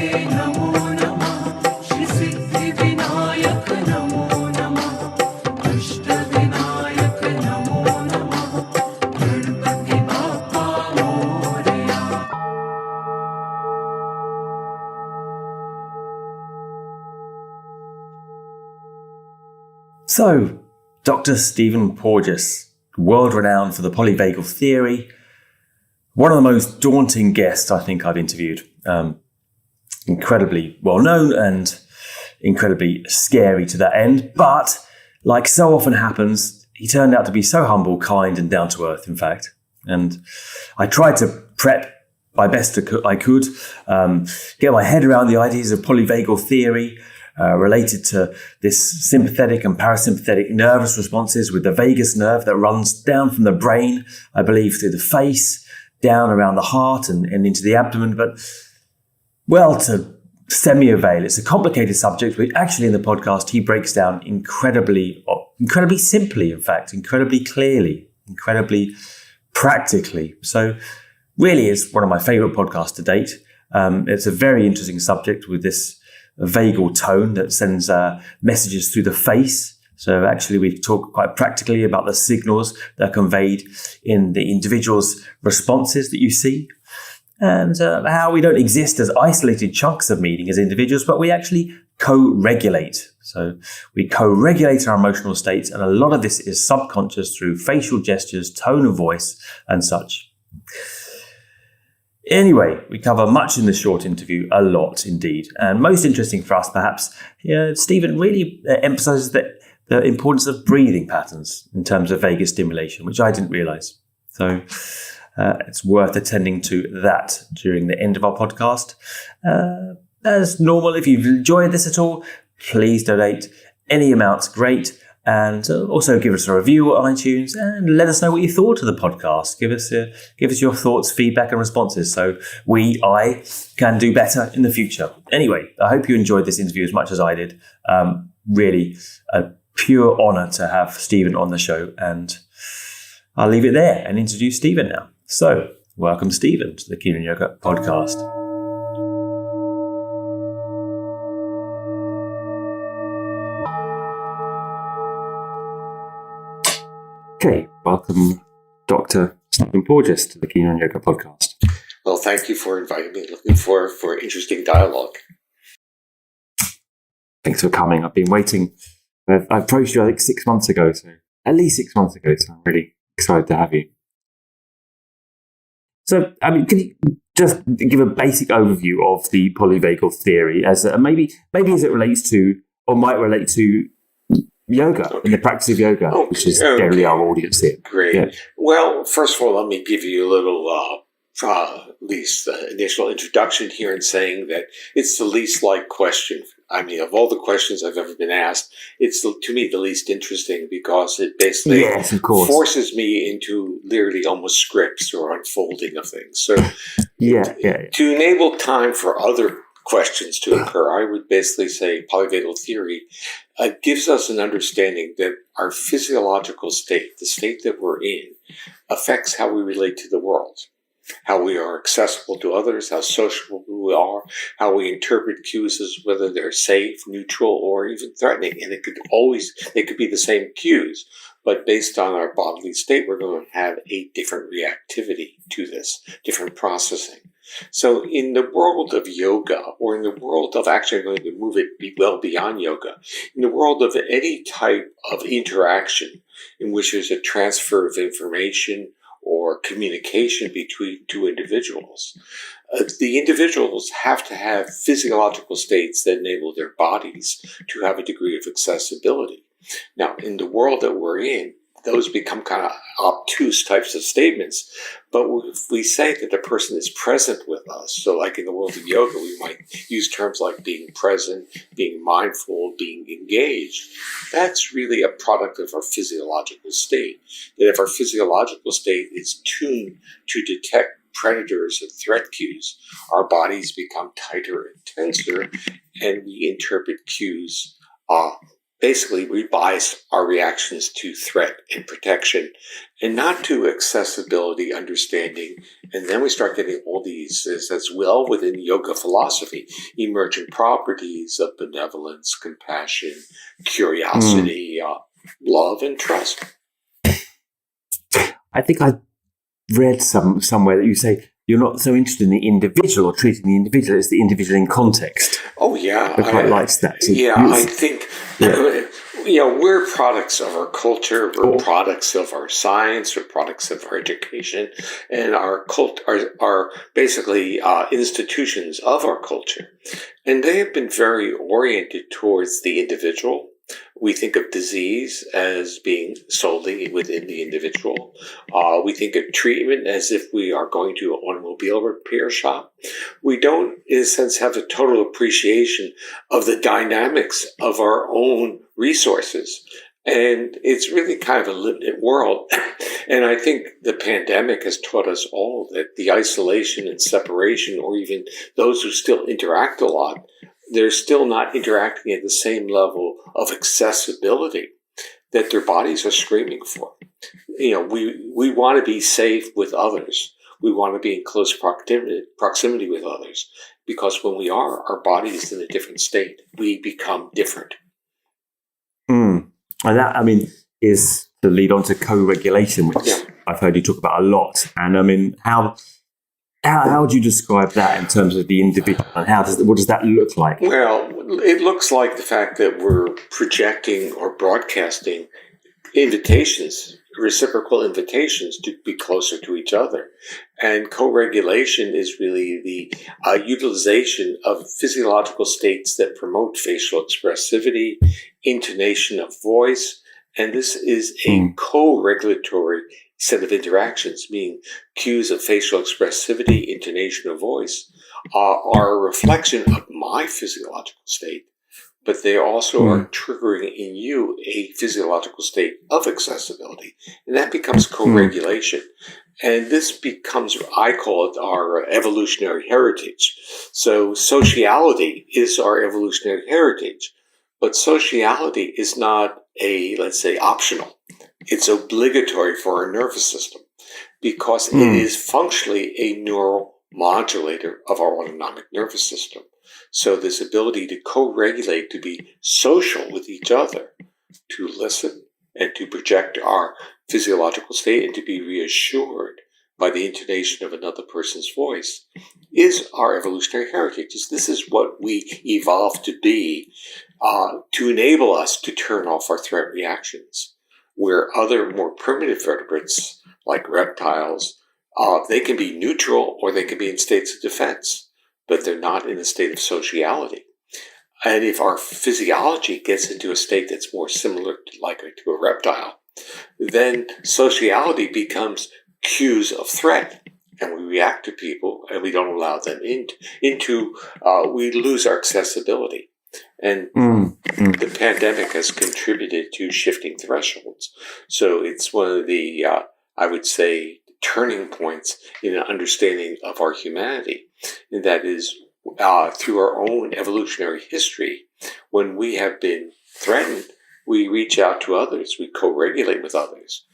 नमो नमः श्री सिद्धि विनायक नमो नमः अष्ट विनायक नमो नमः Ganpati Bappa Morya. So, Dr. Stephen Porges, world-renowned for the polyvagal theory, one of the most daunting guests I think I've interviewed. Incredibly well-known and incredibly scary to that end, but like so often happens, he turned out to be so humble, kind, and down-to-earth, in fact. And I tried to prep my best I could, get my head around the ideas of polyvagal theory, related to this sympathetic and parasympathetic nervous responses with the vagus nerve that runs down from the brain, I believe, through the face, down around the heart and into the abdomen. But, well, to semi-avail, it's a complicated subject, which actually in the podcast he breaks down incredibly simply, in fact, incredibly clearly, incredibly practically. So really is one of my favorite podcasts to date. It's a very interesting subject with this vagal tone that sends messages through the face. So actually we talk quite practically about the signals that are conveyed in the individual's responses that you see, and how we don't exist as isolated chunks of meaning as individuals, but we actually co-regulate. So we co-regulate our emotional states, and a lot of this is subconscious through facial gestures, tone of voice, and such. Anyway, we cover much in this short interview, a lot indeed. And most interesting for us, perhaps, Stephen really emphasizes the importance of breathing patterns in terms of vagus stimulation, which I didn't realize. So it's worth attending to that during the end of our podcast. As normal, if you've enjoyed this at all, please donate. Any amount's great. And also give us a review on iTunes and let us know what you thought of the podcast. Give us your thoughts, feedback and responses so I can do better in the future. Anyway, I hope you enjoyed this interview as much as I did. Really a pure honor to have Stephen on the show, and I'll leave it there and introduce Stephen now. So welcome Stephen to the Keen on Yoga podcast. Okay, welcome Dr. Stephen Porges to the Keen on Yoga podcast. Well, thank you for inviting me. Looking for interesting dialogue. Thanks for coming. I've been waiting. I approached you, I think, 6 months ago, so at least 6 months ago, so I'm really excited to have you. So, I mean, can you just give a basic overview of the polyvagal theory as maybe as it relates to, or might relate to, yoga, in the practice of yoga, which is generally our audience here. Great. Yeah. Well, first of all, let me give you a little, at least initial introduction here in saying that it's the least liked question. I mean, of all the questions I've ever been asked, it's to me the least interesting because it basically forces me into literally almost scripts or unfolding of things. So to enable time for other questions to occur, I would basically say polyvagal theory gives us an understanding that our physiological state, the state that we're in, affects how we relate to the world, how we are accessible to others, how sociable we are, how we interpret cues as whether they're safe, neutral, or even threatening. And they could be the same cues, but based on our bodily state, we're going to have a different reactivity to this, different processing. So in the world of yoga, or in the world of actually going to move it well beyond yoga, in the world of any type of interaction in which there's a transfer of information or communication between two individuals, the individuals have to have physiological states that enable their bodies to have a degree of accessibility. Now, in the world that we're in, those become kind of obtuse types of statements. But if we say that the person is present with us, so like in the world of yoga, we might use terms like being present, being mindful, being engaged. That's really a product of our physiological state. That if our physiological state is tuned to detect predators and threat cues, our bodies become tighter and tenser, and we interpret cues basically we bias our reactions to threat and protection and not to accessibility, understanding. And then we start getting all these, as well within yoga philosophy, emergent properties of benevolence, compassion, curiosity, love, and trust. I think I read somewhere that you say you're not so interested in the individual or treating the individual, it's the individual in context. Oh, yeah. I quite liked that. I think, we're products of our culture, we're products of our science, we're products of our education, and our are basically institutions of our culture. And they have been very oriented towards the individual. We think of disease as being solely within the individual. We think of treatment as if we are going to an automobile repair shop. We don't, in a sense, have a total appreciation of the dynamics of our own resources. And it's really kind of a limited world. And I think the pandemic has taught us all that the isolation and separation, or even those who still interact a lot, they're still not interacting at the same level of accessibility that their bodies are screaming for. We want to be safe with others. We want to be in close proximity with others, because when we are, our body is in a different state. We become different. And that, is the lead on to co-regulation, which I've heard you talk about a lot. And how would you describe that in terms of the individual, and what does that look like? Well, it looks like the fact that we're projecting or broadcasting invitations, reciprocal invitations to be closer to each other. And co-regulation is really the utilization of physiological states that promote facial expressivity, intonation of voice, and this is a co-regulatory set of interactions, meaning cues of facial expressivity, intonation of voice, are a reflection of my physiological state, but they also are triggering in you a physiological state of accessibility, and that becomes co-regulation. And this becomes, I call it, our evolutionary heritage. So sociality is our evolutionary heritage, but sociality is not let's say, optional. It's obligatory for our nervous system because it is functionally a neuromodulator of our autonomic nervous system. So this ability to co-regulate, to be social with each other, to listen and to project our physiological state and to be reassured by the intonation of another person's voice is our evolutionary heritage. This is what we evolved to be, to enable us to turn off our threat reactions, where other more primitive vertebrates, like reptiles, they can be neutral or they can be in states of defense, but they're not in a state of sociality. And if our physiology gets into a state that's more similar to a reptile, then sociality becomes cues of threat, and we react to people and we don't allow them into we lose our accessibility. And the pandemic has contributed to shifting thresholds. So it's one of the, I would say, turning points in an understanding of our humanity. And that is through our own evolutionary history. When we have been threatened, we reach out to others. We co-regulate with others.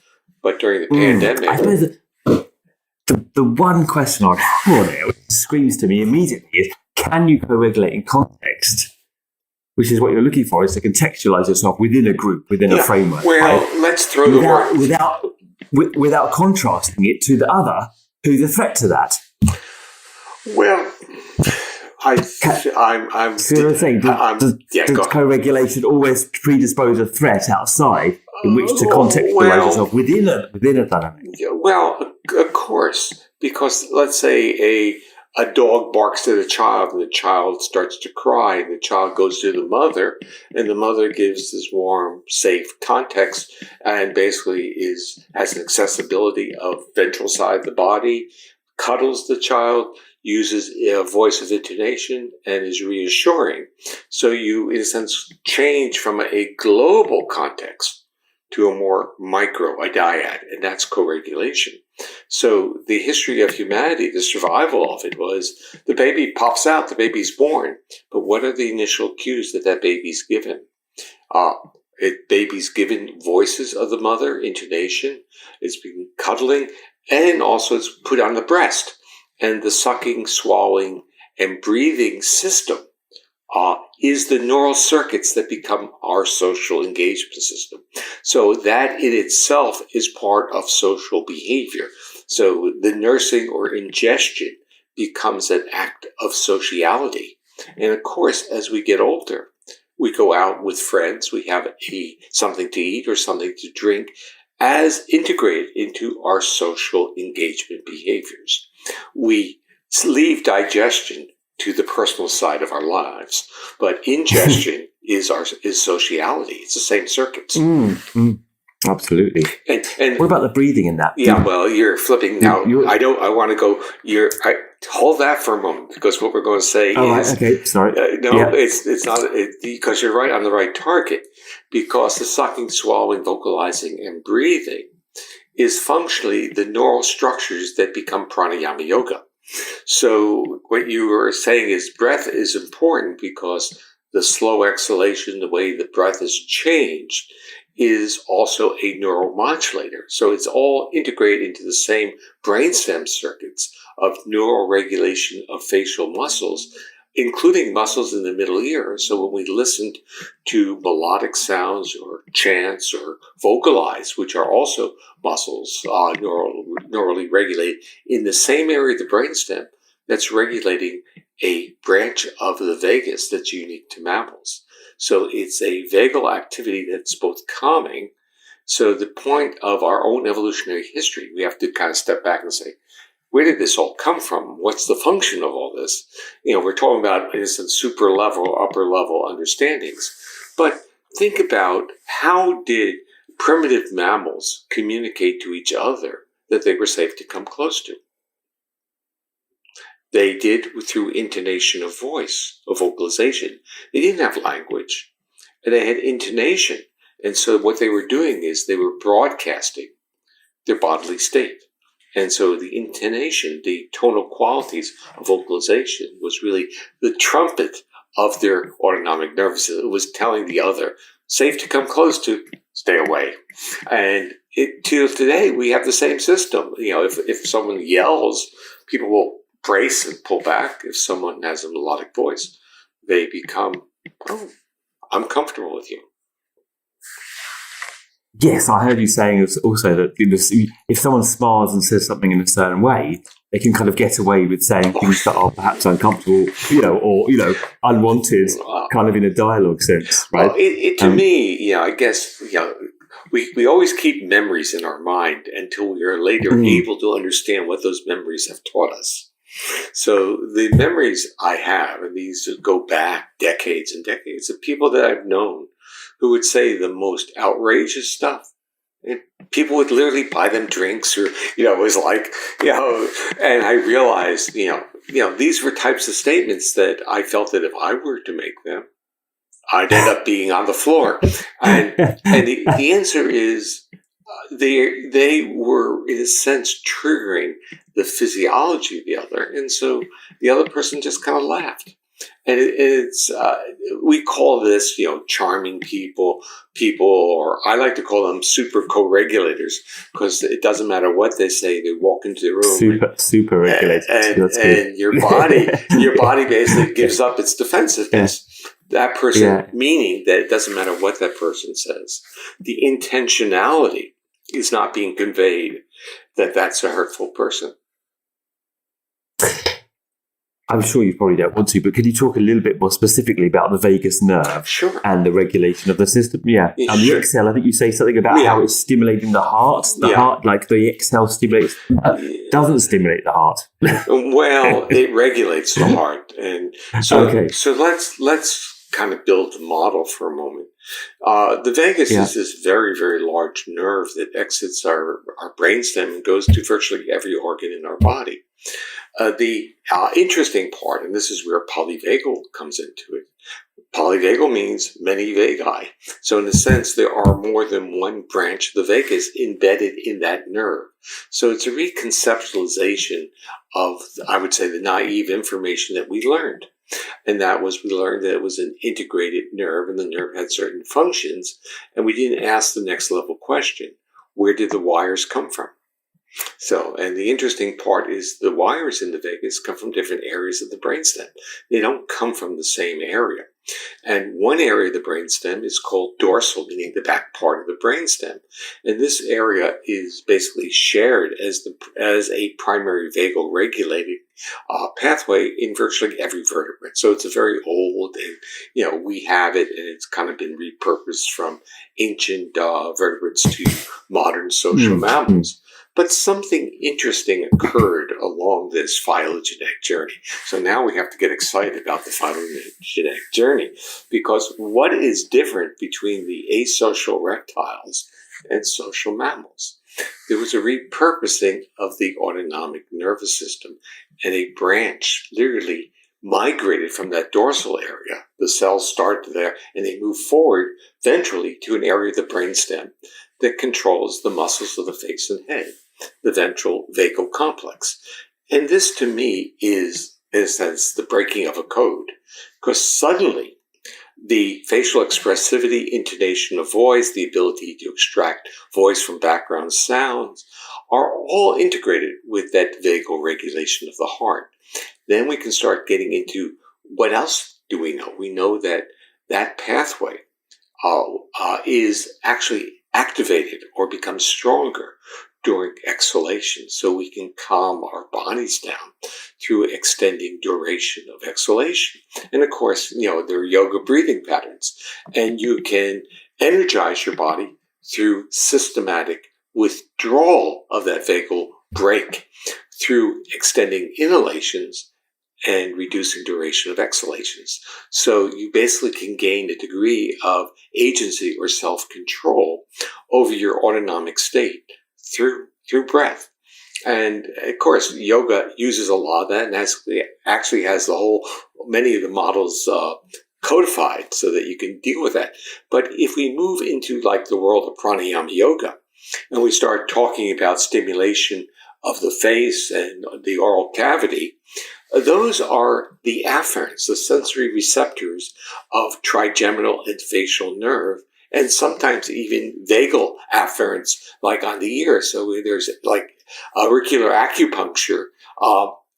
But during the pandemic... I suppose the one question I'd have on it, which screams to me immediately, is can you co-regulate in context? Which is what you're looking for, is to contextualize yourself within a group, within a framework. Well, let's throw the word... Without contrasting it to the other, who's a threat to that. Well, I'm see what I'm saying? Does co-regulation always predispose a threat outside in which to contextualize yourself within a dynamic? Well, of course, because let's say a dog barks at a child and the child starts to cry and the child goes to the mother and the mother gives this warm, safe context and basically has an accessibility of ventral side of the body, cuddles the child, uses a voice of intonation and is reassuring. So you, in a sense, change from a global context to a more micro, a dyad, and that's co-regulation. So the history of humanity, the survival of it was the baby pops out, the baby's born, but what are the initial cues that baby's given? Baby's given voices of the mother, intonation, it's being cuddling, and also it's put on the breast. And the sucking, swallowing, and breathing system is the neural circuits that become our social engagement system. So that in itself is part of social behavior. So the nursing or ingestion becomes an act of sociality. And of course, as we get older, we go out with friends, we have something to eat or something to drink as integrated into our social engagement behaviors. We leave digestion to the personal side of our lives, but ingestion is sociality. It's the same circuits. Absolutely. And what about the breathing in that? Yeah, well, you're flipping now. I want to go. Hold that for a moment, because what we're going to say is right, okay. Sorry. It's not because you're right on the right target. Because the sucking, swallowing, vocalizing, and breathing is functionally the neural structures that become pranayama yoga. So what you were saying is breath is important because the slow exhalation, the way the breath is changed, is also a neuromodulator. So it's all integrated into the same brainstem circuits of neural regulation of facial muscles, including muscles in the middle ear. So when we listen to melodic sounds or chants or vocalize, which are also muscles neurally regulated in the same area of the brainstem that's regulating a branch of the vagus that's unique to mammals. So it's a vagal activity that's both calming. So the point of our own evolutionary history, we have to kind of step back and say, where did this all come from? What's the function of all this? We're talking about this in super level, upper level understandings. But think about, how did primitive mammals communicate to each other that they were safe to come close to? They did through intonation of voice, of vocalization. They didn't have language, and they had intonation. And so what they were doing is they were broadcasting their bodily state. And so the intonation, the tonal qualities of vocalization was really the trumpet of their autonomic nervous system. It was telling the other, safe to come close to, stay away. And till today, we have the same system. If someone yells, people will brace and pull back. If someone has a melodic voice, they become, I'm comfortable with you. Yes, I heard you saying also that if someone smiles and says something in a certain way, they can kind of get away with saying things that are perhaps uncomfortable, or unwanted, kind of in a dialogue sense, right? Well, to me, I guess, we always keep memories in our mind until we are later able to understand what those memories have taught us. So the memories I have, and these go back decades and decades, of people that I've known who would say the most outrageous stuff. And people would literally buy them drinks, or, it was like, and I realized, these were types of statements that I felt that if I were to make them, I'd end up being on the floor. And the answer is, they were, in a sense, triggering the physiology of the other. And so the other person just kind of laughed. And it's we call this, charming people, or I like to call them super co-regulators, because it doesn't matter what they say, they walk into the room. Super regulators. And your body basically gives up its defensiveness. Yeah. That person, meaning that it doesn't matter what that person says. The intentionality is not being conveyed that that's a hurtful person. I'm sure you probably don't want to, but could you talk a little bit more specifically about the vagus nerve and the regulation of the system? Yeah. And the exhale, I think you say something about how it's stimulating the heart. The heart, like the exhale stimulates, doesn't stimulate the heart. Well, it regulates the heart. And so, so let's kind of build the model for a moment. The vagus is this very, very large nerve that exits our brainstem and goes to virtually every organ in our body. The interesting part, and this is where polyvagal comes into it. Polyvagal means many vagi. So in a sense, there are more than one branch of the vagus embedded in that nerve. So it's a reconceptualization of, I would say, the naive information that we learned. And that was, we learned that it was an integrated nerve, and the nerve had certain functions. And we didn't ask the next level question: where did the wires come from? So, and the interesting part is the wires in the vagus come from different areas of the brainstem. They don't come from the same area. And one area of the brainstem is called dorsal, meaning the back part of the brainstem. And this area is basically shared as a primary vagal regulating pathway in virtually every vertebrate. So it's a very old, and we have it, and it's kind of been repurposed from ancient vertebrates to modern social mammals. But something interesting occurred along this phylogenetic journey. So now we have to get excited about the phylogenetic journey, because what is different between the asocial reptiles and social mammals? There was a repurposing of the autonomic nervous system, and a branch literally migrated from that dorsal area. The cells start there, and they move forward ventrally to an area of the brainstem that controls the muscles of the face and head, the ventral vagal complex. And this, to me, is, in a sense, the breaking of a code, because suddenly the facial expressivity, intonation of voice, the ability to extract voice from background sounds are all integrated with that vagal regulation of the heart. Then we can start getting into what else do we know? We know that that pathway is actually activated or becomes stronger during exhalation, so we can calm our bodies down through extending duration of exhalation. And of course, there are yoga breathing patterns, and you can energize your body through systematic withdrawal of that vagal break through extending inhalations and reducing duration of exhalations. So you basically can gain a degree of agency or self-control over your autonomic state through breath. And of course, yoga uses a lot of that, and actually has many of the models codified so that you can deal with that. But if we move into like the world of pranayama yoga, and we start talking about stimulation of the face and the oral cavity, those are the afferents, the sensory receptors of trigeminal and facial nerve, and sometimes even vagal afferents, like on the ear. So there's like auricular acupuncture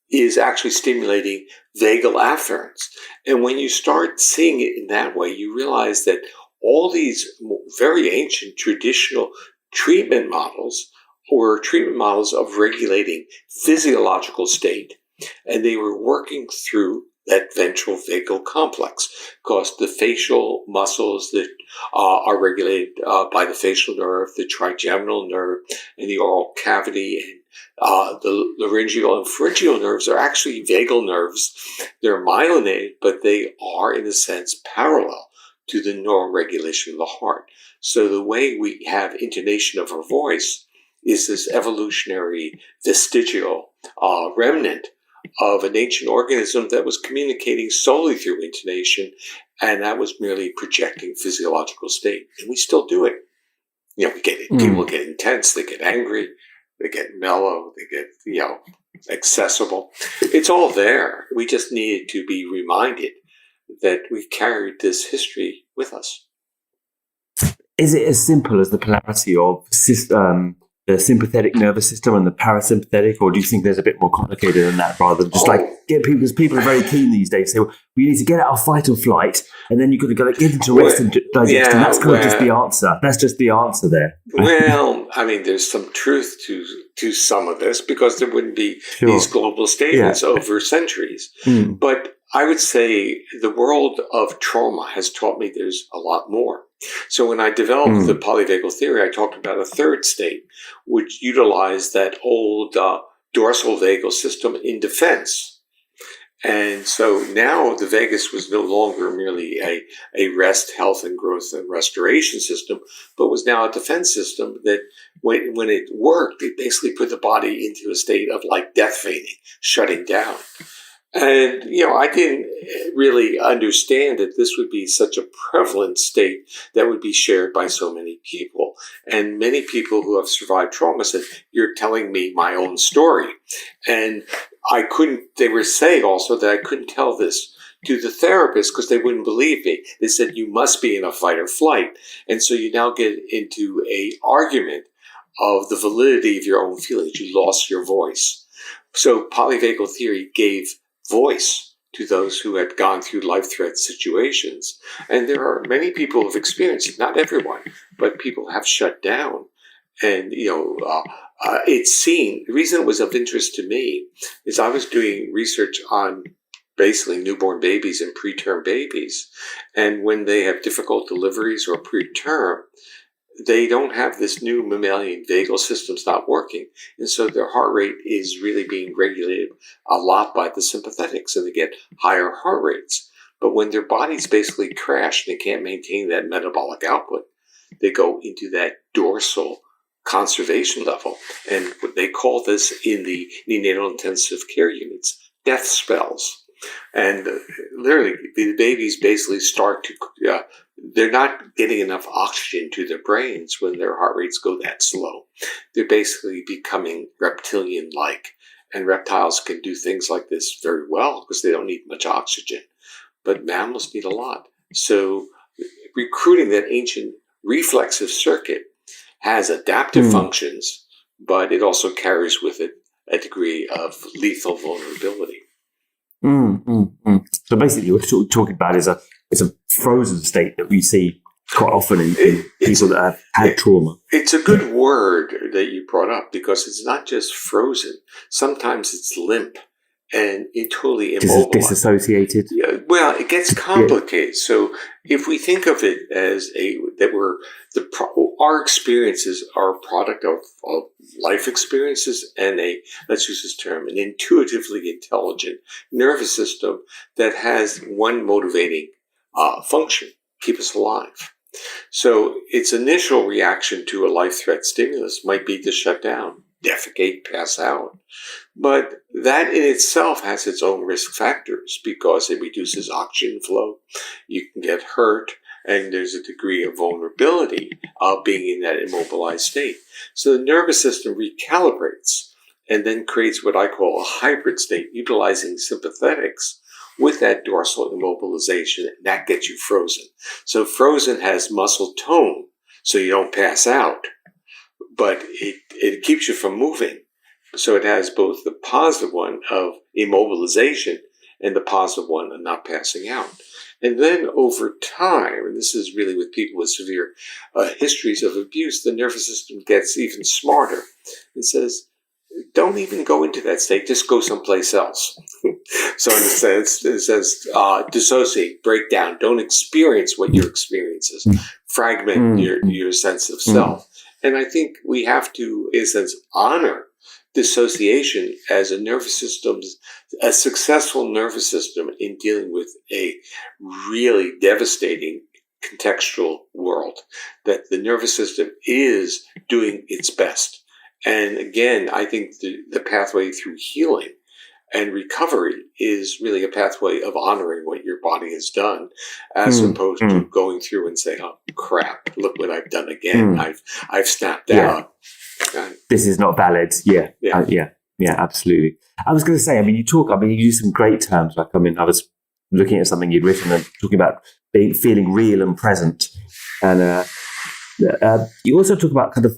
is actually stimulating vagal afferents. And when you start seeing it in that way, you realize that all these very ancient traditional treatment models were treatment models of regulating physiological state, and they were working through that ventral vagal complex, because the facial muscles that are regulated by the facial nerve, the trigeminal nerve, and the oral cavity, and the laryngeal and pharyngeal nerves are actually vagal nerves. They're myelinated, but they are, in a sense, parallel to the neural regulation of the heart. So the way we have intonation of our voice is this evolutionary vestigial remnant of an ancient organism that was communicating solely through intonation, and that was merely projecting physiological state. And we still do it. People get intense, they get angry, they get mellow, they get, accessible. It's all there. We just needed to be reminded that we carried this history with us. Is it as simple as the polarity of the sympathetic nervous system and the parasympathetic, or do you think there's a bit more complicated than that, rather than just get people, because people are very keen these days, say, well, we need to get out of fight or flight, and then you've got to get into rest and digest, and that's kind of just the answer. That's just the answer there. Well, I mean, there's some truth to some of this, because there wouldn't be these global statements over centuries. But I would say the world of trauma has taught me there's a lot more. So when I developed the polyvagal theory, I talked about a third state, which utilized that old dorsal vagal system in defense. And so now the vagus was no longer merely a rest, health, and growth and restoration system, but was now a defense system that when it worked, it basically put the body into a state of like death feigning, shutting down. And, I didn't really understand that this would be such a prevalent state that would be shared by so many people. And many people who have survived trauma said, you're telling me my own story. And they were saying also that I couldn't tell this to the therapist because they wouldn't believe me. They said, you must be in a fight or flight. And so you now get into a argument of the validity of your own feelings. You lost your voice. So polyvagal theory gave voice to those who had gone through life-threat situations. And there are many people who have experienced it, not everyone, but people have shut down. And, it's seen. The reason it was of interest to me is I was doing research on basically newborn babies and preterm babies. And when they have difficult deliveries or preterm, they don't have this new mammalian vagal system's not working. And so their heart rate is really being regulated a lot by the sympathetics, and they get higher heart rates. But when their bodies basically crash and they can't maintain that metabolic output, they go into that dorsal conservation level. And what they call this in the neonatal intensive care units, death spells. And literally, the babies basically start to, they're not getting enough oxygen to their brains when their heart rates go that slow. They're basically becoming reptilian-like. And reptiles can do things like this very well because they don't need much oxygen. But mammals need a lot. So recruiting that ancient reflexive circuit has adaptive functions, but it also carries with it a degree of lethal vulnerability. So basically, what you're talking about is a frozen state that we see quite often in people that have had trauma. It's a good word that you brought up because it's not just frozen. Sometimes it's limp and totally immobilized. Disassociated. Yeah, well, it gets complicated. Yeah. So if we think of it as our experiences are a product of life experiences and let's use this term, an intuitively intelligent nervous system that has one motivating function: keep us alive. So its initial reaction to a life threat stimulus might be to shut down, defecate, pass out. But that in itself has its own risk factors because it reduces oxygen flow. You can get hurt, and there's a degree of vulnerability of being in that immobilized state. So the nervous system recalibrates and then creates what I call a hybrid state, utilizing sympathetics with that dorsal immobilization, and that gets you frozen. So frozen has muscle tone, so you don't pass out, but it keeps you from moving. So it has both the positive one of immobilization and the positive one of not passing out. And then over time, and this is really with people with severe histories of abuse, the nervous system gets even smarter and says, don't even go into that state, just go someplace else. So in a sense, it says dissociate, break down, don't experience what your experience is, fragment your sense of self. And I think we have to, in a sense, honor dissociation as a successful nervous system in dealing with a really devastating contextual world, that the nervous system is doing its best. And again, I think the pathway through healing and recovery is really a pathway of honoring what your body has done, as opposed to going through and saying, oh crap, look what I've done again. I've snapped out. This is not valid. Yeah, absolutely. I was going to say, you use some great terms. I was looking at something you'd written and talking about feeling real and present. And you also talk about kind of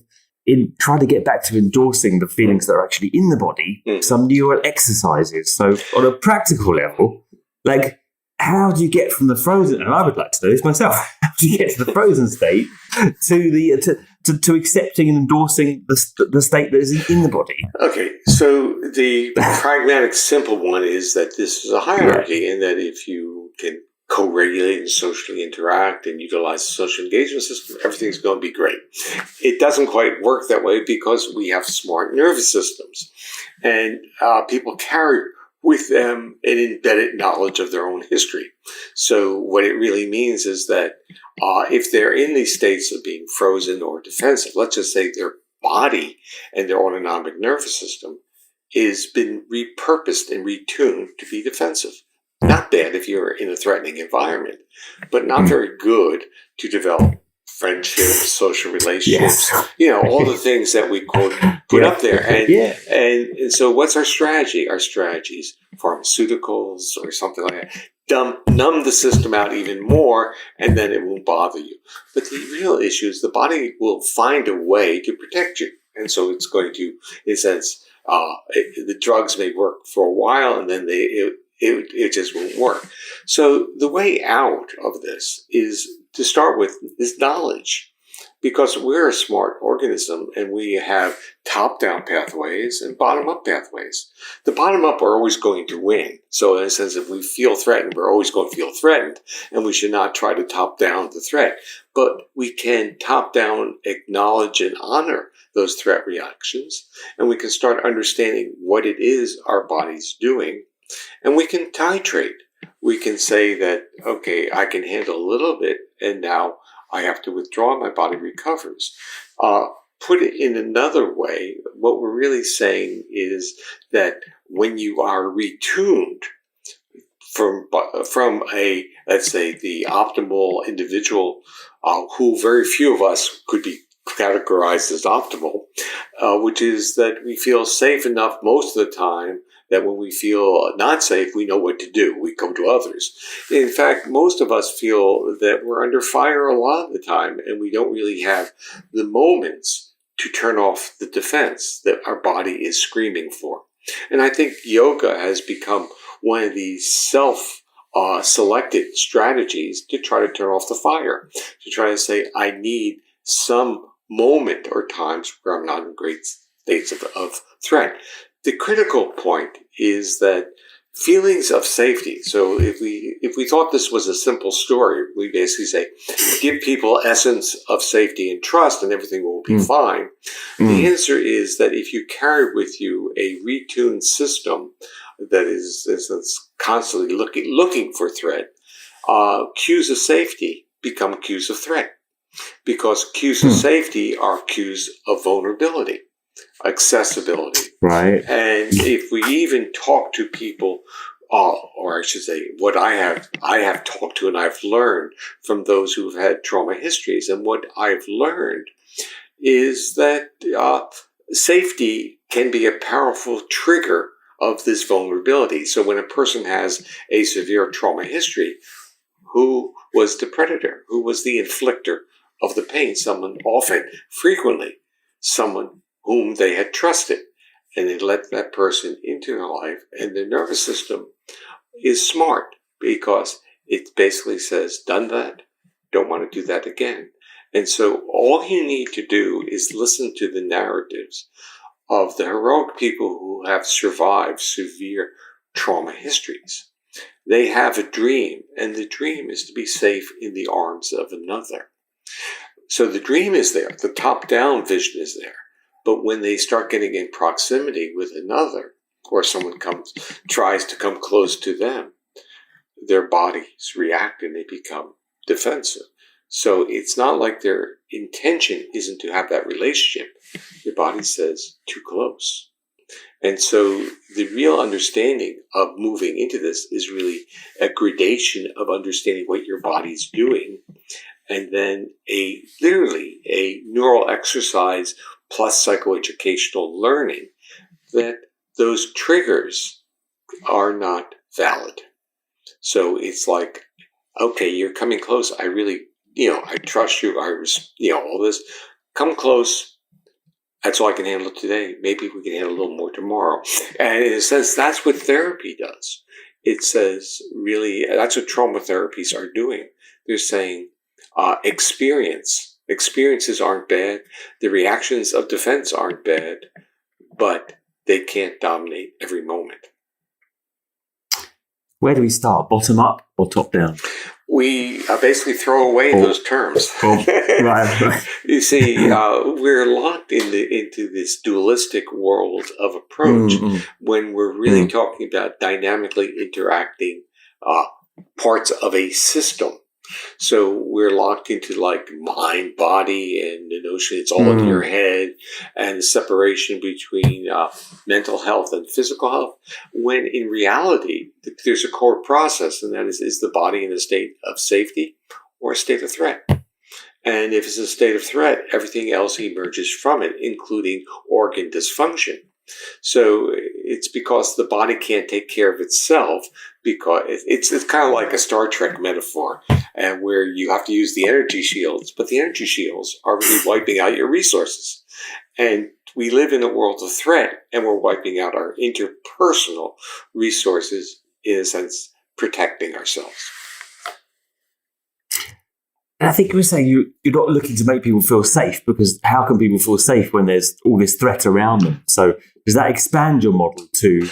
in trying to get back to endorsing the feelings that are actually in the body, some neural exercises. So on a practical level, like, how do you get from the frozen, and I would like to know this myself, how do you get to the frozen state to accepting and endorsing the state that is in the body? Okay, so the pragmatic simple one is that this is a hierarchy, and that if you can co-regulate and socially interact and utilize the social engagement system, everything's going to be great. It doesn't quite work that way because we have smart nervous systems, and people carry with them an embedded knowledge of their own history. So what it really means is that if they're in these states of being frozen or defensive, let's just say their body and their autonomic nervous system has been repurposed and retuned to be defensive. Not bad if you're in a threatening environment, but not very good to develop friendships, social relationships, all the things that we put up there. And so what's our strategy? Our strategy is pharmaceuticals or something like that. numb the system out even more, and then it won't bother you. But the real issue is the body will find a way to protect you. And so it's going to, in a sense, the drugs may work for a while, and then it just won't work. So the way out of this is to start with is knowledge. Because we're a smart organism and we have top-down pathways and bottom-up pathways. The bottom-up are always going to win. So in a sense, if we feel threatened, we're always going to feel threatened, and we should not try to top-down the threat. But we can top-down acknowledge and honor those threat reactions, and we can start understanding what it is our body's doing, and we can titrate. We can say that, okay, I can handle a little bit, and now I have to withdraw, my body recovers. Put it in another way, what we're really saying is that when you are retuned from a, let's say, the optimal individual, who very few of us could be categorized as optimal, which is that we feel safe enough most of the time that when we feel not safe, we know what to do. We go to others. In fact, most of us feel that we're under fire a lot of the time, and we don't really have the moments to turn off the defense that our body is screaming for. And I think yoga has become one of these self-selected strategies to try to turn off the fire, to try to say, I need some moment or times where I'm not in great states of threat. The critical point is that feelings of safety. So if we thought this was a simple story, we basically say, give people essence of safety and trust and everything will be fine. The answer is that if you carry with you a retuned system that is constantly looking for threat, cues of safety become cues of threat, because cues of safety are cues of vulnerability, accessibility. Right. And if we even talk to people, or I should say, what I have talked to and I've learned from those who've had trauma histories, and what I've learned is that safety can be a powerful trigger of this vulnerability. So when a person has a severe trauma history, who was the predator? Who was the inflictor of the pain? Frequently, someone whom they had trusted, and they let that person into their life, and their nervous system is smart because it basically says, done that, don't want to do that again. And so all you need to do is listen to the narratives of the heroic people who have survived severe trauma histories. They have a dream, and the dream is to be safe in the arms of another. So the dream is there, the top-down vision is there. But when they start getting in proximity with another, or someone tries to come close to them, their bodies react and they become defensive. So it's not like their intention isn't to have that relationship. Your body says, too close. And so the real understanding of moving into this is really a gradation of understanding what your body's doing, and then literally a neural exercise plus psychoeducational learning that those triggers are not valid. So it's like, okay, you're coming close. I really, I trust you. All this. Come close. That's all I can handle today. Maybe we can handle a little more tomorrow. And in a sense, that's what therapy does. It says, really, that's what trauma therapies are doing. They're saying, experiences aren't bad. The reactions of defense aren't bad, but they can't dominate every moment. Where do we start? Bottom up or top down? We basically throw away those terms. Right. You see, we're locked into this dualistic world of approach when we're really talking about dynamically interacting parts of a system. So we're locked into like mind, body, and the notion it's all in your head, and the separation between mental health and physical health, when in reality, there's a core process, and that is the body in a state of safety or a state of threat. And if it's a state of threat, everything else emerges from it, including organ dysfunction. So it's because the body can't take care of itself, because it's kind of like a Star Trek metaphor, and where you have to use the energy shields, but the energy shields are really wiping out your resources. And we live in a world of threat, and we're wiping out our interpersonal resources, in a sense, protecting ourselves. And I think you were saying you're not looking to make people feel safe, because how can people feel safe when there's all this threat around them? So does that expand your model to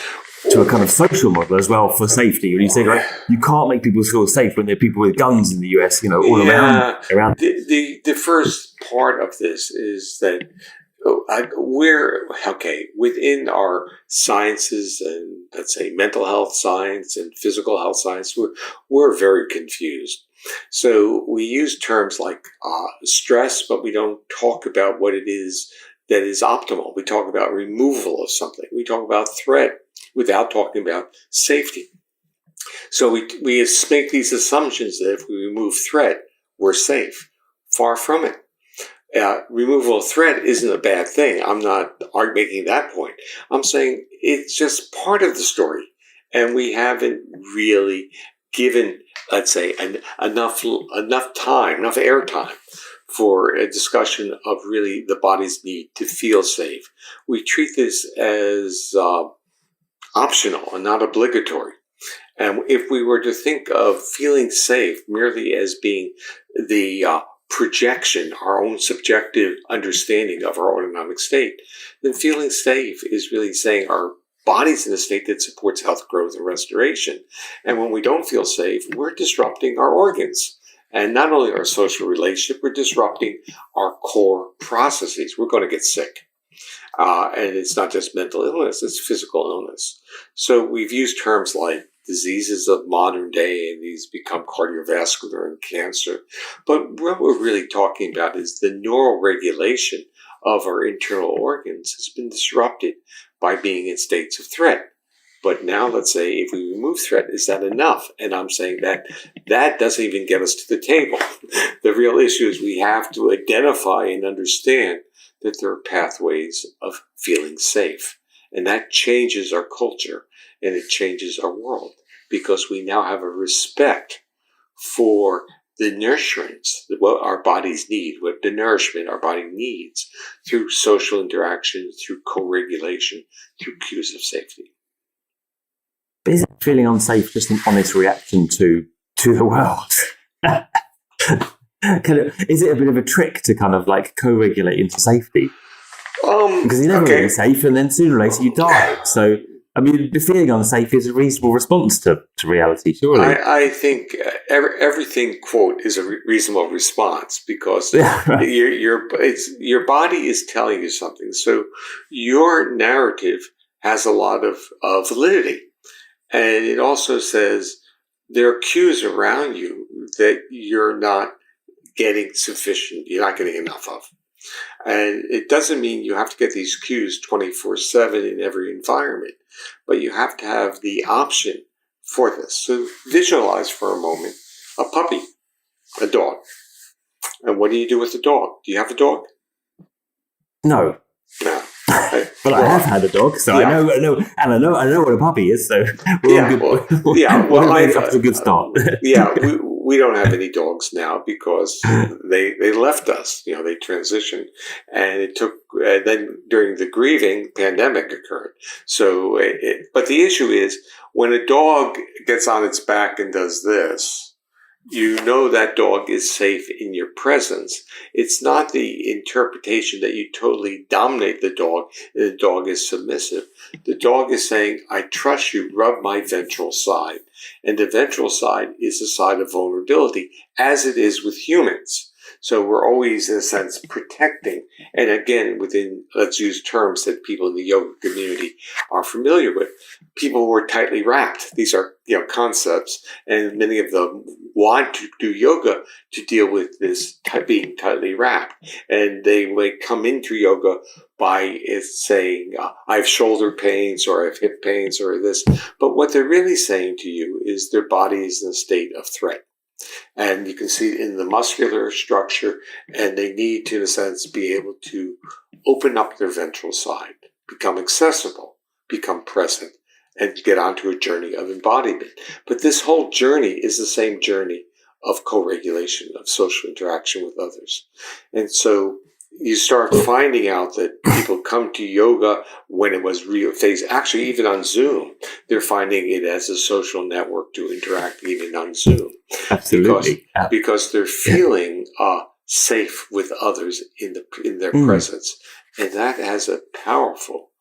a kind of social model as well for safety? When you say, like, you can't make people feel safe when there are people with guns in the US, all around. The first part of this is that within our sciences, and let's say mental health science and physical health science, we're very confused. So we use terms like stress, but we don't talk about what it is that is optimal. We talk about removal of something. We talk about threat without talking about safety. So we make these assumptions that if we remove threat, we're safe. Far from it. Removal of threat isn't a bad thing. I'm not making that point. I'm saying it's just part of the story, and we haven't really given, let's say, enough airtime for a discussion of really the body's need to feel safe. We treat this as optional and not obligatory. And if we were to think of feeling safe merely as being the projection, our own subjective understanding of our autonomic state, then feeling safe is really saying our body's in a state that supports health, growth, and restoration. And when we don't feel safe, we're disrupting our organs. And not only our social relationship, we're disrupting our core processes. We're going to get sick. And it's not just mental illness, it's physical illness. So we've used terms like diseases of modern day, and these become cardiovascular and cancer. But what we're really talking about is the neural regulation of our internal organs has been disrupted by being in states of threat. But now let's say if we remove threat, is that enough? And I'm saying that doesn't even get us to the table. The real issue is we have to identify and understand that there are pathways of feeling safe. And that changes our culture, and it changes our world, because we now have a respect for the nurturance, what our bodies need, what the nourishment our body needs through social interaction, through co-regulation, through cues of safety. But is it feeling unsafe just an honest reaction to the world? Is it a bit of a trick to kind of like co-regulate into safety? Because you're never really safe, and then sooner or later you die. So, I mean, feeling unsafe is a reasonable response to reality, surely. I think everything, quote, is a reasonable response, because your body is telling you something. So your narrative has a lot of validity. And it also says there are cues around you that you're not getting enough of. And it doesn't mean you have to get these cues 24/7 in every environment, but you have to have the option for this. So visualize for a moment a puppy, a dog. And what do you do with the dog? Do you have a dog? No. No. But I have had a dog, so I know what a puppy is. So that's a good start. We don't have any dogs now because they left us. They transitioned, and it took. Then during the grieving, pandemic occurred. So, but the issue is when a dog gets on its back and does this, that dog is safe in your presence. It's not the interpretation that you totally dominate the dog and the dog is submissive. The dog is saying, I trust you, rub my ventral side. And the ventral side is a side of vulnerability, as it is with humans. So we're always, in a sense, protecting. And again, let's use terms that people in the yoga community are familiar with. People who are tightly wrapped. These are, concepts. And many of them want to do yoga to deal with this being tightly wrapped. And they may come into yoga by saying, I have shoulder pains, or I have hip pains, or this. But what they're really saying to you is their body is in a state of threat. And you can see it in the muscular structure, and they need to, in a sense, be able to open up their ventral side, become accessible, become present and get onto a journey of embodiment. But this whole journey is the same journey of co-regulation, of social interaction with others. And so you start finding out that people come to yoga when it was real phase. Actually, even on Zoom, they're finding it as a social network to interact even on Zoom. Absolutely. Because they're feeling safe with others in their presence. And that has a powerful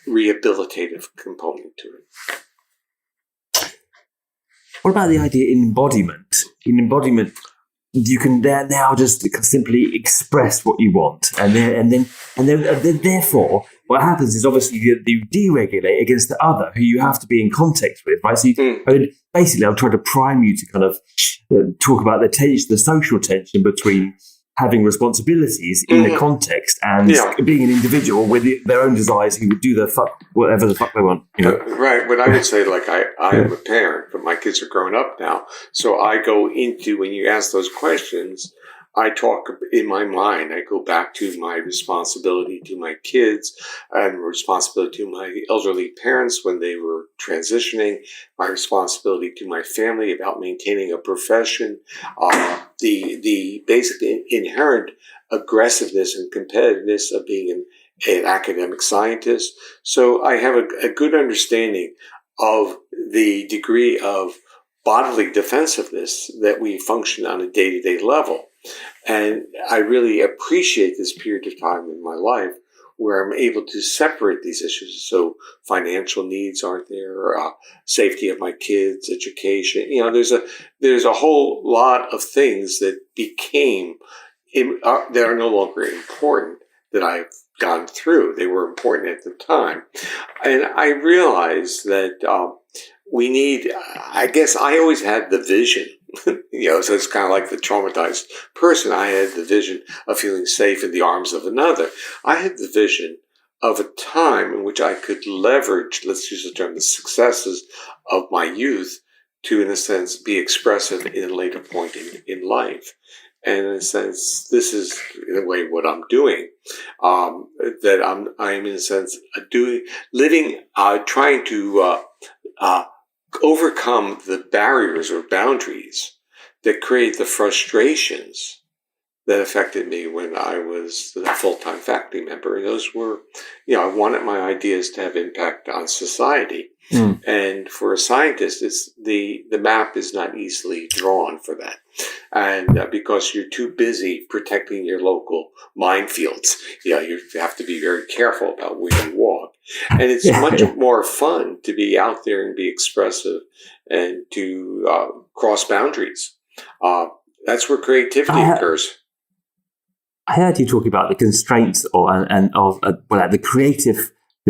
rehabilitative component to it. What about the idea in embodiment? In embodiment, you can now just simply express what you want, and then therefore, what happens is obviously you deregulate against the other, who you have to be in context with, right? So basically, I'm trying to prime you to kind of talk about the social tension between having responsibilities in a context and being an individual with their own desires who would do whatever the fuck they want. Right. But I would say, like, I am a parent, but my kids are grown up now. So I go into, when you ask those questions, I talk in my mind, I go back to my responsibility to my kids and responsibility to my elderly parents when they were transitioning, my responsibility to my family about maintaining a profession, the basic inherent aggressiveness and competitiveness of being an academic scientist. So I have a good understanding of the degree of bodily defensiveness that we function on a day-to-day level. And I really appreciate this period of time in my life where I'm able to separate these issues. So financial needs aren't there, safety of my kids, education. There's a whole lot of things that became that are no longer important that I've gone through. They were important at the time, and I realized that we need. I guess I always had the vision. So it's kind of like the traumatized person. I had the vision of feeling safe in the arms of another. I had the vision of a time in which I could leverage, let's use the term, the successes of my youth to, in a sense, be expressive in a later point in life. And in a sense, this is in a way what I'm doing. That I'm in a sense trying to overcome the barriers or boundaries that create the frustrations that affected me when I was a full-time faculty member. And those were, I wanted my ideas to have impact on society. And for a scientist, the map is not easily drawn for that. And because you're too busy protecting your local minefields, you have to be very careful about where you walk. And it's much more fun to be out there and be expressive and to cross boundaries. That's where creativity occurs. I heard you talk about the constraints the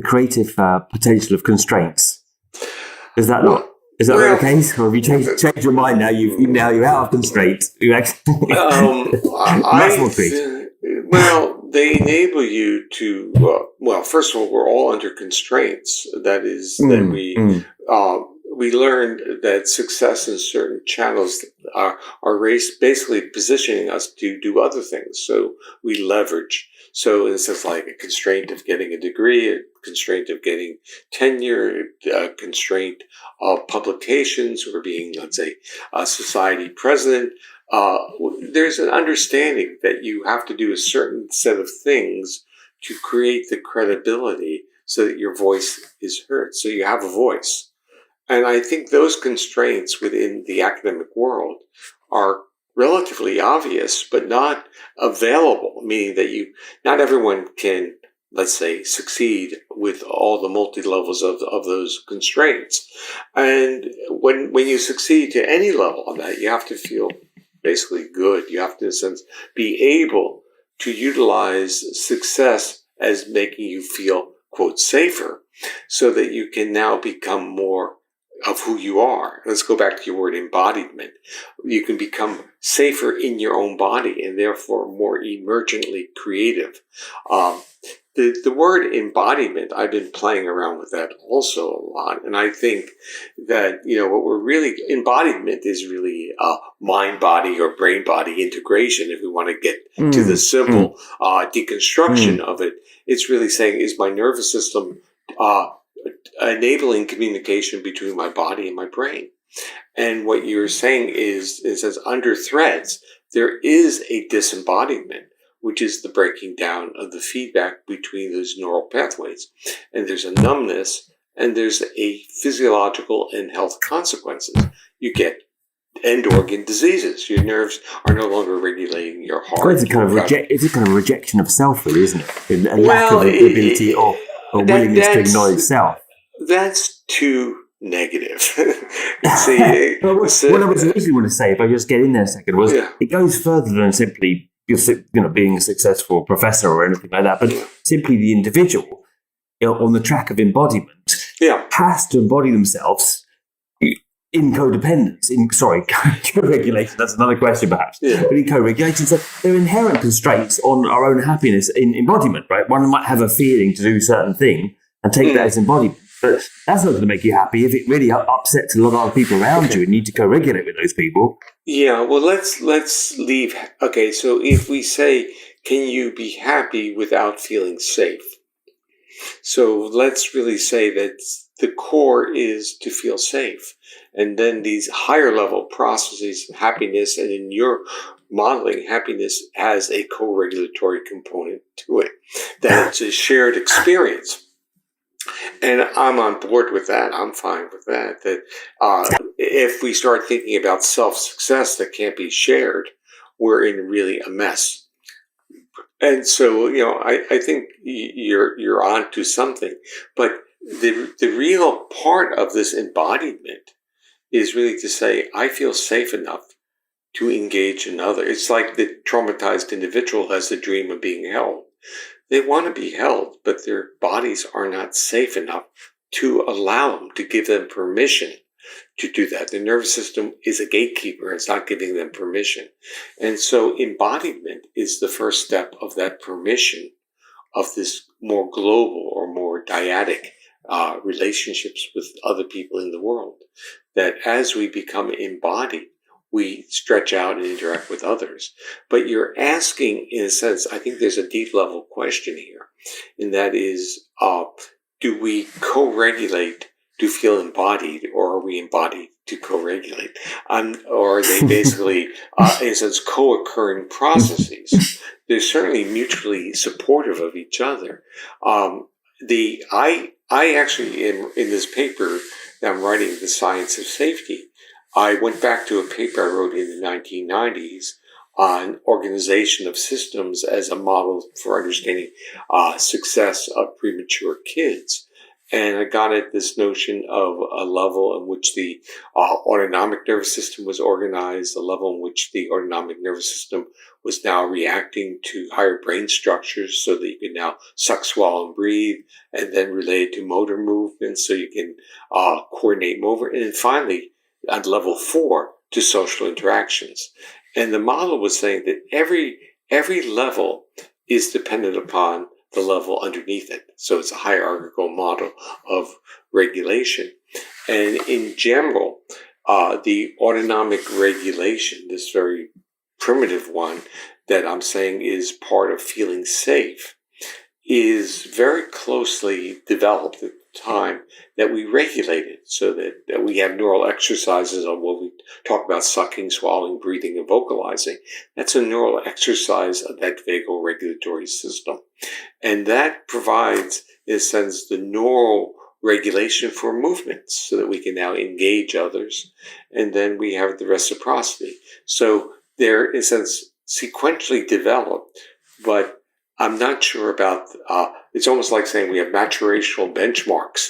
creative potential of constraints. Is that not the case, or have you changed your mind now? You're out of constraint. They enable you to. First of all, we're all under constraints. That is we learned that success in certain channels are basically positioning us to do other things. So we leverage. So it's just like a constraint of getting a degree, a constraint of getting tenure, a constraint of publications, or being, let's say, a society president. There's an understanding that you have to do a certain set of things to create the credibility so that your voice is heard. So you have a voice. And I think those constraints within the academic world are relatively obvious, but not available, meaning that not everyone can, let's say, succeed with all the multi-levels of those constraints. And when you succeed to any level of that, you have to feel basically good. You have to, in a sense, be able to utilize success as making you feel, quote, safer, so that you can now become more of who you are. Let's go back to your word embodiment. You can become safer in your own body and therefore more emergently creative. The word embodiment, I've been playing around with that also a lot. And I think that, what we're really, embodiment is really mind-body or brain-body integration. If we want to get to the simple deconstruction of it, it's really saying, is my nervous system enabling communication between my body and my brain. And what you're saying is as under threads, there is a disembodiment, which is the breaking down of the feedback between those neural pathways. And there's a numbness, and there's a physiological and health consequences. You get end organ diseases. Your nerves are no longer regulating your heart. Well, it's a kind of rejection of self, really, isn't it? A lack of the ability or willingness to acknowledge self. That's too negative. See, what I was originally want to say, if I just get in there a second, was it goes further than simply being a successful professor or anything like that, but simply the individual on the track of embodiment has to embody themselves in codependence, co-regulation, that's another question perhaps, but in co-regulation, so there are inherent constraints on our own happiness in embodiment, right? One might have a feeling to do a certain thing and take that as embodiment, but that's not going to make you happy if it really upsets a lot of other people around you and you need to co-regulate with those people. Yeah, well, let's leave. Okay, so if we say, can you be happy without feeling safe? So let's really say that the core is to feel safe. And then these higher level processes of happiness, and in your modeling, happiness has a co-regulatory component to it, that it's a shared experience. And I'm on board with that. I'm fine with that. That if we start thinking about self-success that can't be shared, we're in really a mess. And so, I think you're on to something. But the real part of this embodiment is really to say, I feel safe enough to engage another. It's like the traumatized individual has the dream of being held. They want to be held, but their bodies are not safe enough to allow them, to give them permission to do that. The nervous system is a gatekeeper. It's not giving them permission. And so embodiment is the first step of that permission of this more global or more dyadic relationships with other people in the world. That as we become embodied, we stretch out and interact with others. But you're asking, in a sense, I think there's a deep level question here, and that is, do we co-regulate to feel embodied, or are we embodied to co-regulate? Or are they basically, in a sense, co-occurring processes? They're certainly mutually supportive of each other. I actually, in this paper that I'm writing, The Science of Safety, I went back to a paper I wrote in the 1990s on organization of systems as a model for understanding success of premature kids. And I got at this notion of a level in which the autonomic nervous system was organized, a level in which the autonomic nervous system was now reacting to higher brain structures so that you can now suck, swallow, and breathe, and then related to motor movements so you can coordinate movement. And then finally, at level 4, to social interactions. And the model was saying that every level is dependent upon the level underneath it. So it's a hierarchical model of regulation. And in general, the autonomic regulation, this very primitive one that I'm saying is part of feeling safe, is very closely developed at the time that we regulate it, so that we have neural exercises on what we talk about: sucking, swallowing, breathing, and vocalizing. That's a neural exercise of that vagal regulatory system. And that provides, in a sense, the neural regulation for movements so that we can now engage others. And then we have the reciprocity. So they're, in a sense, sequentially developed, but I'm not sure about, it's almost like saying we have maturational benchmarks,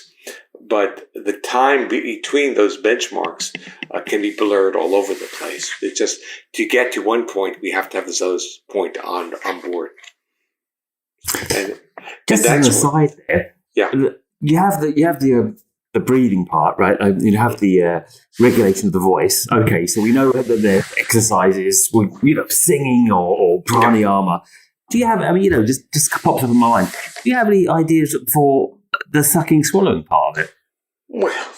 but the time between those benchmarks can be blurred all over the place. It's just, to get to one point, we have to have this other point on board. And just as an aside there, you have the breathing part, right? You have the regulation of the voice. Okay, so we know that the exercises, singing or pranayama. Do you have, just pops up in my mind, do you have any ideas for the sucking, swallowing part of it? Well,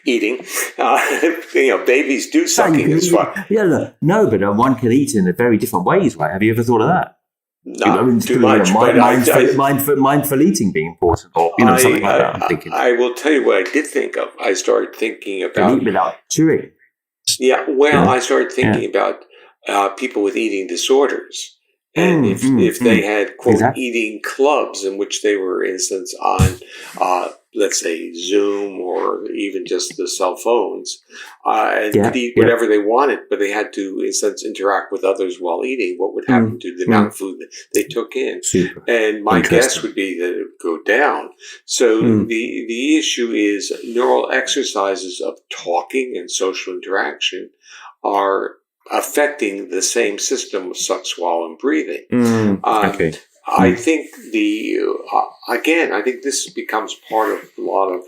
eating. Babies do sucking as well. Yeah, no, but one can eat in very different ways, right? Have you ever thought of that? not too much, but mindful eating being important, or something like that. I'm thinking. I will tell you what I did think of. I started thinking about eat without chewing. Yeah, well, I started thinking about people with eating disorders, and if they had quote eating clubs in which they were, in a sense, on let's say Zoom or even just the cell phones, and could eat whatever they wanted, but they had to, in a sense, interact with others while eating. What would happen to the amount of food that they took in? Super. And my guess would be that it would go down. So the issue is neural exercises of talking and social interaction are affecting the same system of suck, swallow, and breathing. I think I think this becomes part of a lot of,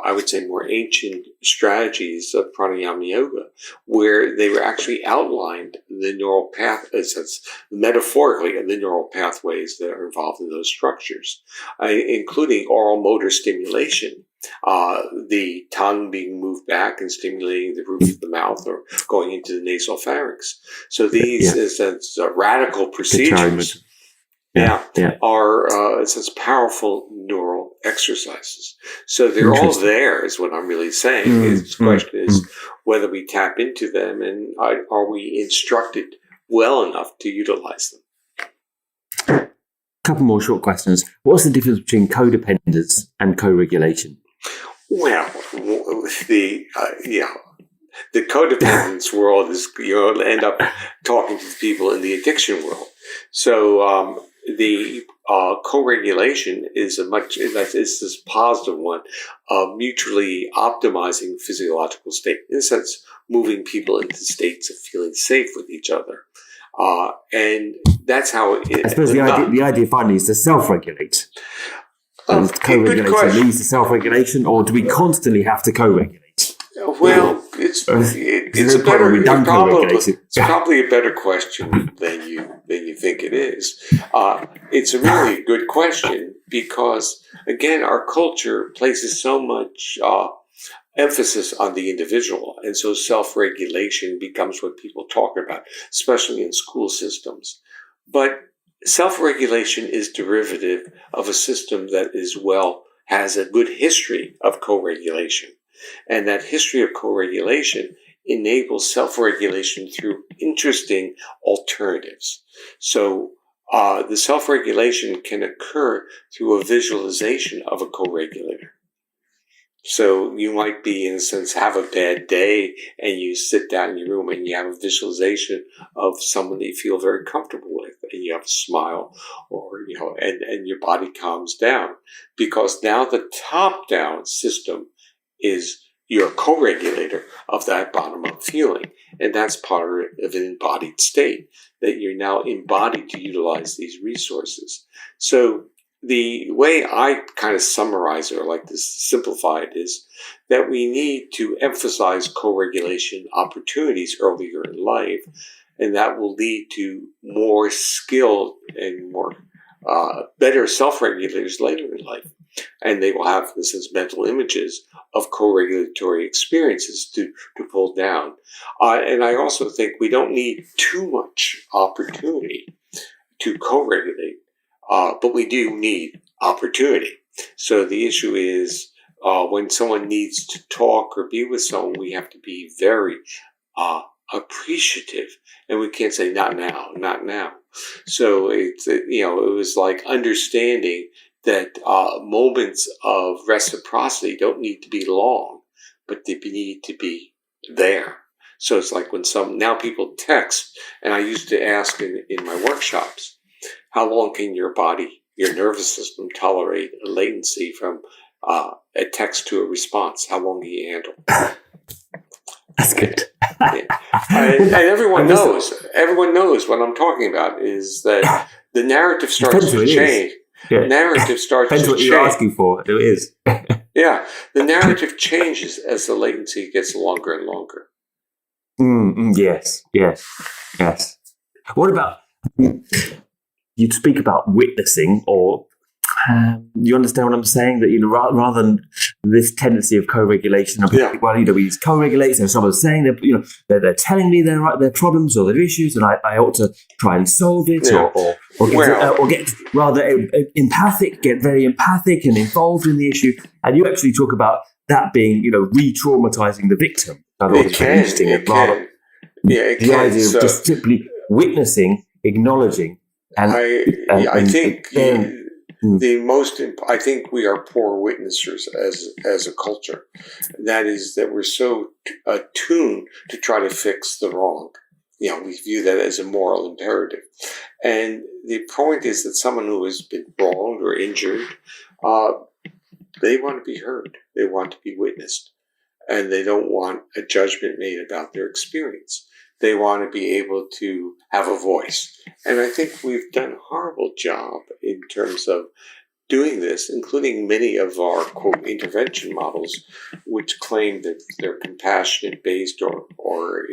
I would say, more ancient strategies of pranayama yoga, where they were actually outlined the neural path, metaphorically, the neural pathways that are involved in those structures, including oral motor stimulation. The tongue being moved back and stimulating the roof of the mouth or going into the nasal pharynx. So these, in a sense, radical procedures are such powerful neural exercises. So they're all there, is what I'm really saying. The question is whether we tap into them and are we instructed well enough to utilize them. A couple more short questions. What's the difference between codependence and co-regulation? Well, the codependence world is, you'll end up talking to the people in the addiction world. So the co-regulation is this positive one of mutually optimizing physiological state. In a sense, moving people into states of feeling safe with each other. And that's how it... I suppose the idea finally is to self-regulate. Co-regulation leads to self-regulation, or do we constantly have to co-regulate? Well, it's probably a better question than you think it is. It's a really good question because, again, our culture places so much emphasis on the individual, and so self-regulation becomes what people talk about, especially in school systems. But self-regulation is derivative of a system that has a good history of co-regulation. And that history of co-regulation enables self-regulation through interesting alternatives. So the self-regulation can occur through a visualization of a co-regulator. So you might be, in a sense, have a bad day and you sit down in your room and you have a visualization of someone that you feel very comfortable with, and you have a smile, or, and your body calms down, because now the top-down system is your co-regulator of that bottom-up feeling. And that's part of an embodied state, that you're now embodied to utilize these resources. So the way I kind of summarize it, or like to simplify it, is that we need to emphasize co-regulation opportunities earlier in life, and that will lead to more skilled and more better self-regulators later in life. And they will have, in a sense, mental images of co-regulatory experiences to pull down. And I also think we don't need too much opportunity to co-regulate. But we do need opportunity. So the issue is when someone needs to talk or be with someone, we have to be very appreciative, and we can't say not now, not now. So it was like understanding that moments of reciprocity don't need to be long, but they need to be there. So it's like when now people text, and I used to ask in my workshops, how long can your body, your nervous system, tolerate a latency from a text to a response? How long can you handle? That's good. And everyone knows what I'm talking about, is that the narrative starts to change. Yeah. Narrative starts to change. Depends what you're asking for. It is. Yeah. The narrative changes as the latency gets longer and longer. Yes. What about... You'd speak about witnessing, or you understand what I'm saying? That rather than this tendency of co-regulation, we co-regulate. So someone's saying that they're telling me their problems or their issues, and I ought to try and solve it, or or get rather empathic, get very empathic and involved in the issue. And you actually talk about that being, re-traumatizing the victim. I thought it was very interesting. It can. Yeah, it the can. idea of just simply witnessing, acknowledging, and I think I think we are poor witnessers as a culture. That is that we're so attuned to try to fix the wrong. We view that as a moral imperative. And the point is that someone who has been wronged or injured, they want to be heard. They want to be witnessed. And they don't want a judgment made about their experience. They want to be able to have a voice. And I think we've done a horrible job in terms of doing this, including many of our, quote, intervention models, which claim that they're compassionate-based or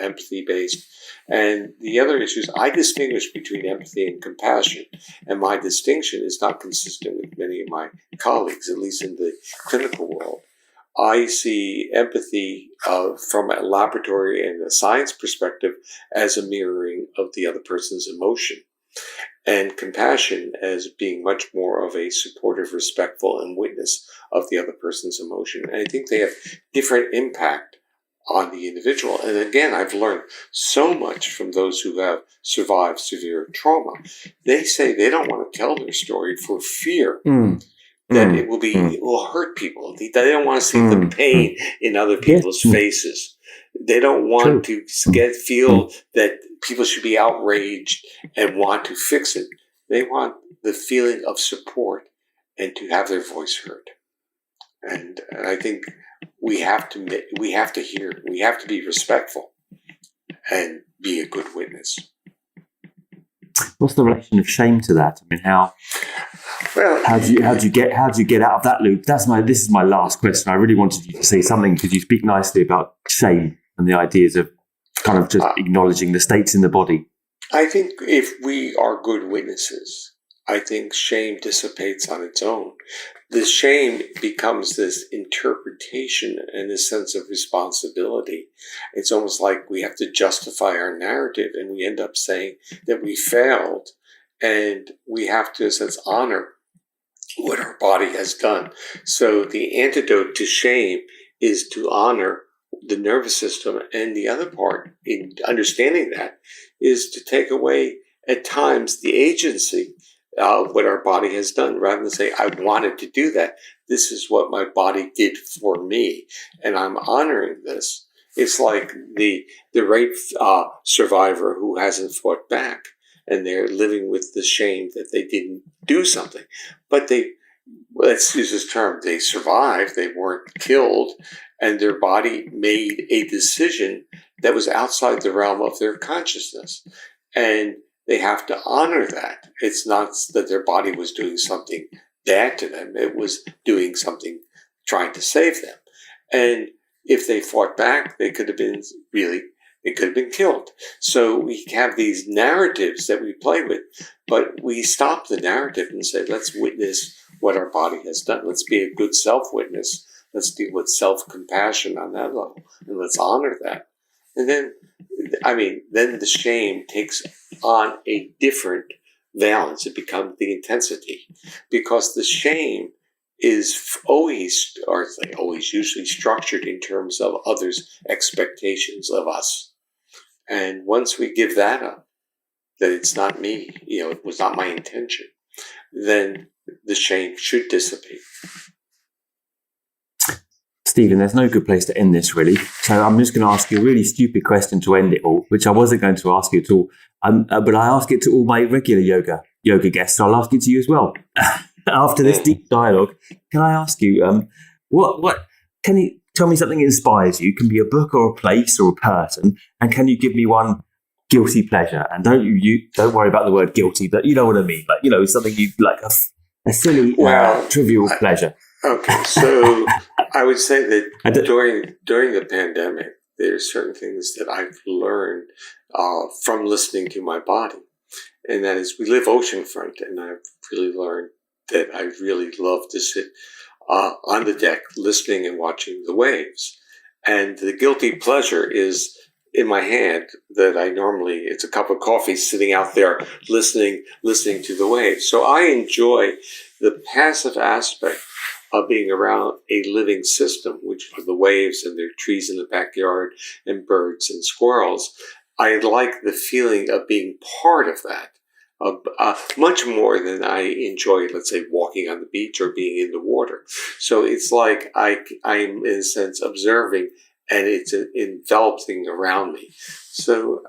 empathy-based. And the other issues, I distinguish between empathy and compassion, and my distinction is not consistent with many of my colleagues, at least in the clinical world. I see empathy from a laboratory and a science perspective as a mirroring of the other person's emotion, and compassion as being much more of a supportive, respectful, and witness of the other person's emotion. And I think they have different impact on the individual. And again, I've learned so much from those who have survived severe trauma. They say they don't want to tell their story for fear that it will hurt people. They don't want to see the pain in other people's faces. They don't want to feel that people should be outraged and want to fix it. They want the feeling of support and to have their voice heard. And I think we have to hear. We have to be respectful and be a good witness. What's the relation of shame to that? I mean, how do you get out of that loop? This is my last question. I really wanted you to say something. Could you speak nicely about shame and the ideas of kind of just acknowledging the states in the body? I think if we are good witnesses, I think shame dissipates on its own. The shame becomes this interpretation and a sense of responsibility. It's almost like we have to justify our narrative, and we end up saying that we failed, and we have to, in a sense, honor what our body has done. So the antidote to shame is to honor the nervous system. And the other part in understanding that is to take away, at times, the agency of what our body has done, rather than say, I wanted to do that. This is what my body did for me, and I'm honoring this. It's like the rape survivor who hasn't fought back, and they're living with the shame that they didn't do something. But let's use this term, they survived, they weren't killed, and their body made a decision that was outside the realm of their consciousness. And they have to honor that. It's not that their body was doing something bad to them. It was doing something, trying to save them. And if they fought back, they could have been killed. So we have these narratives that we play with, but we stop the narrative and say, let's witness what our body has done. Let's be a good self-witness. Let's deal with self-compassion on that level, and let's honor that. And then the shame takes on a different valence. It becomes the intensity, because the shame is usually structured in terms of others' expectations of us. And once we give that up, that it's not me, it was not my intention, then the shame should dissipate. Stephen, there's no good place to end this, really. So I'm just going to ask you a really stupid question to end it all, which I wasn't going to ask you at all. But I ask it to all my regular yoga guests. So I'll ask it to you as well. After this deep dialogue, can I ask you, what can you tell me something that inspires you? It can be a book or a place or a person. And can you give me one guilty pleasure? And don't worry about the word guilty, but you know what I mean. Like, something you like, a silly, trivial pleasure. Okay, so I would say that during the pandemic, there's certain things that I've learned from listening to my body. And that is, we live oceanfront, and I've really learned that I really love to sit on the deck listening and watching the waves. And the guilty pleasure is in my hand that I normally, it's a cup of coffee sitting out there listening to the waves. So I enjoy the passive aspect of being around a living system, which are the waves and their trees in the backyard and birds and squirrels. I like the feeling of being part of that. Much more than I enjoy, let's say, walking on the beach or being in the water. So it's like I'm in a sense observing, and it's enveloping around me. So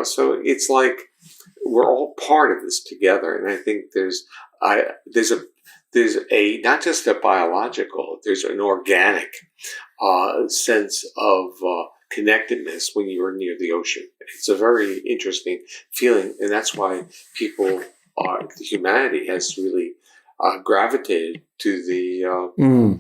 so it's like we're all part of this together. And I think there's a not just a biological, there's an organic sense of connectedness when you're near the ocean. It's a very interesting feeling, and that's why humanity has really gravitated to the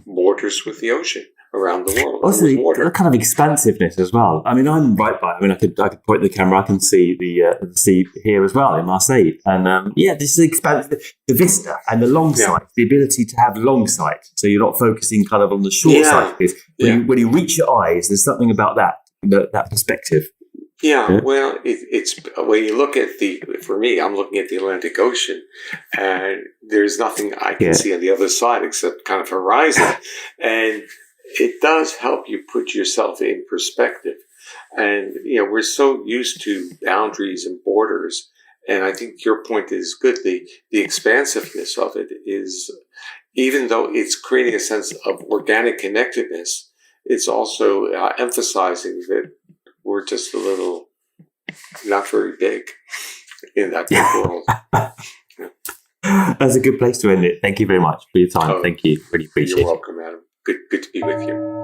borders with the ocean around the world. Also, the kind of expansiveness as well. I mean, I'm right by. I mean, I could point the camera. I can see the sea here as well in Marseille, and this is expansive. The vista and the long sight, the ability to have long sight, so you're not focusing kind of on the short sight. When you reach your eyes, there's something about that perspective. Yeah, well, it's when you look at for me, I'm looking at the Atlantic Ocean, and there's nothing I can see on the other side except kind of horizon, and it does help you put yourself in perspective. And, we're so used to boundaries and borders. And I think your point is good. The expansiveness of it is, even though it's creating a sense of organic connectedness, it's also emphasizing that we're just a little, not very big in that big world. That's a good place to end it. Thank you very much for your time. Thank you. Really appreciate it. You're welcome, Adam. Good to be with you.